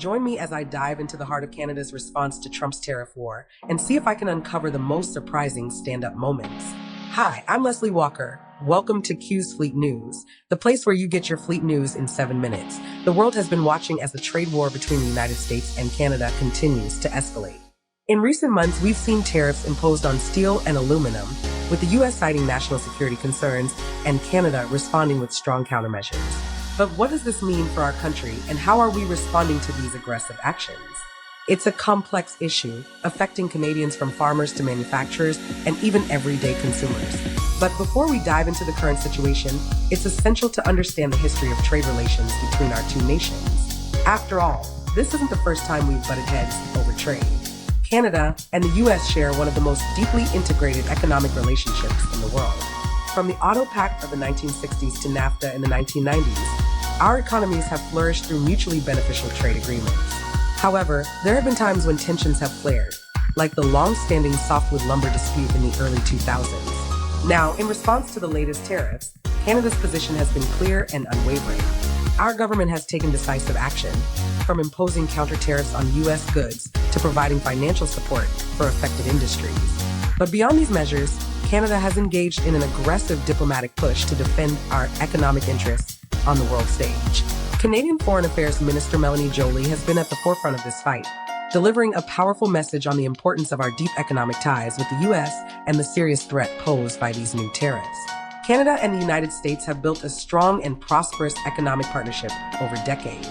Join me as I dive into the heart of Canada's response to Trump's tariff war and see if I can uncover the most surprising stand-up moments. Hi, I'm Leslie Walker. Welcome to Q's Fleet News, the place where you get your fleet news in 7 minutes. The world has been watching as the trade war between the United States and Canada continues to escalate. In recent months, we've seen tariffs imposed on steel and aluminum, with the U.S. citing national security concerns and Canada responding with strong countermeasures. But what does this mean for our country, and how are we responding to these aggressive actions? It's a complex issue, affecting Canadians from farmers to manufacturers and even everyday consumers. But before we dive into the current situation, it's essential to understand the history of trade relations between our two nations. After all, this isn't the first time we've butted heads over trade. Canada and the U.S. share one of the most deeply integrated economic relationships in the world. From the Auto Pact of the 1960s to NAFTA in the 1990s, our economies have flourished through mutually beneficial trade agreements. However, there have been times when tensions have flared, like the long-standing softwood lumber dispute in the early 2000s. Now, in response to the latest tariffs, Canada's position has been clear and unwavering. Our government has taken decisive action, from imposing counter-tariffs on U.S. goods to providing financial support for affected industries. But beyond these measures, Canada has engaged in an aggressive diplomatic push to defend our economic interests on the world stage. Canadian Foreign Affairs Minister Melanie Joly has been at the forefront of this fight, delivering a powerful message on the importance of our deep economic ties with the U.S. and the serious threat posed by these new tariffs. Canada and the United States have built a strong and prosperous economic partnership over decades.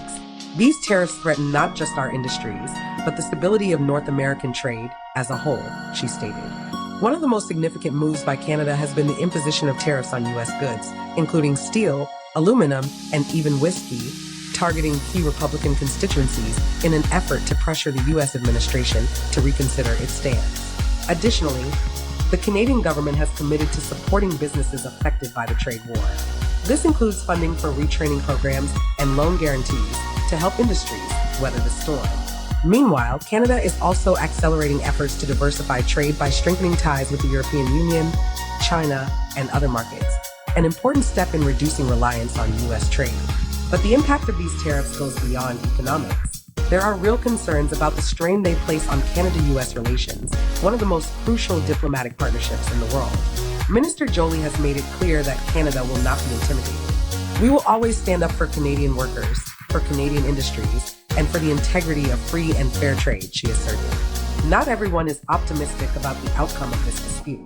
These tariffs threaten not just our industries, but the stability of North American trade as a whole, she stated. One of the most significant moves by Canada has been the imposition of tariffs on U.S. goods, including steel, aluminum, and even whiskey, targeting key Republican constituencies in an effort to pressure the U.S. administration to reconsider its stance. Additionally, the Canadian government has committed to supporting businesses affected by the trade war. This includes funding for retraining programs and loan guarantees to help industries weather the storm. Meanwhile, Canada is also accelerating efforts to diversify trade by strengthening ties with the European Union, China, and other markets, an important step in reducing reliance on U.S. trade. But the impact of these tariffs goes beyond economics. There are real concerns about the strain they place on Canada-U.S. relations, one of the most crucial diplomatic partnerships in the world. Minister Joly has made it clear that Canada will not be intimidated. We will always stand up for Canadian workers, for Canadian industries, and for the integrity of free and fair trade, she asserted. Not everyone is optimistic about the outcome of this dispute.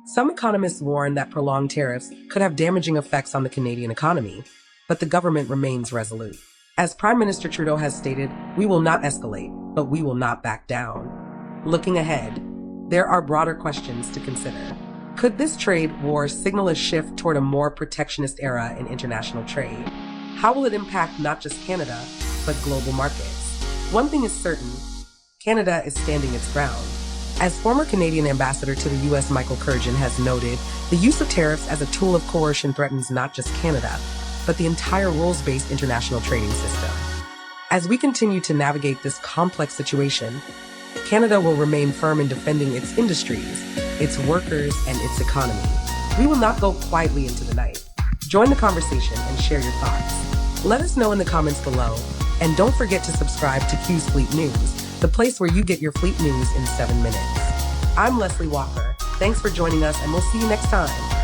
Some economists warn that prolonged tariffs could have damaging effects on the Canadian economy, but the government remains resolute. As Prime Minister Trudeau has stated, we will not escalate, but we will not back down. Looking ahead, there are broader questions to consider. Could this trade war signal a shift toward a more protectionist era in international trade? How will it impact not just Canada, but global markets? One thing is certain, Canada is standing its ground. As former Canadian ambassador to the U.S. Michael Kurgan has noted, the use of tariffs as a tool of coercion threatens not just Canada, but the entire rules-based international trading system. As we continue to navigate this complex situation, Canada will remain firm in defending its industries, its workers, and its economy. We will not go quietly into the night. Join the conversation and share your thoughts. Let us know in the comments below, and don't forget to subscribe to Q's Fleet News, the place where you get your fleet news in 7 minutes. I'm Leslie Walker. Thanks for joining us, and we'll see you next time.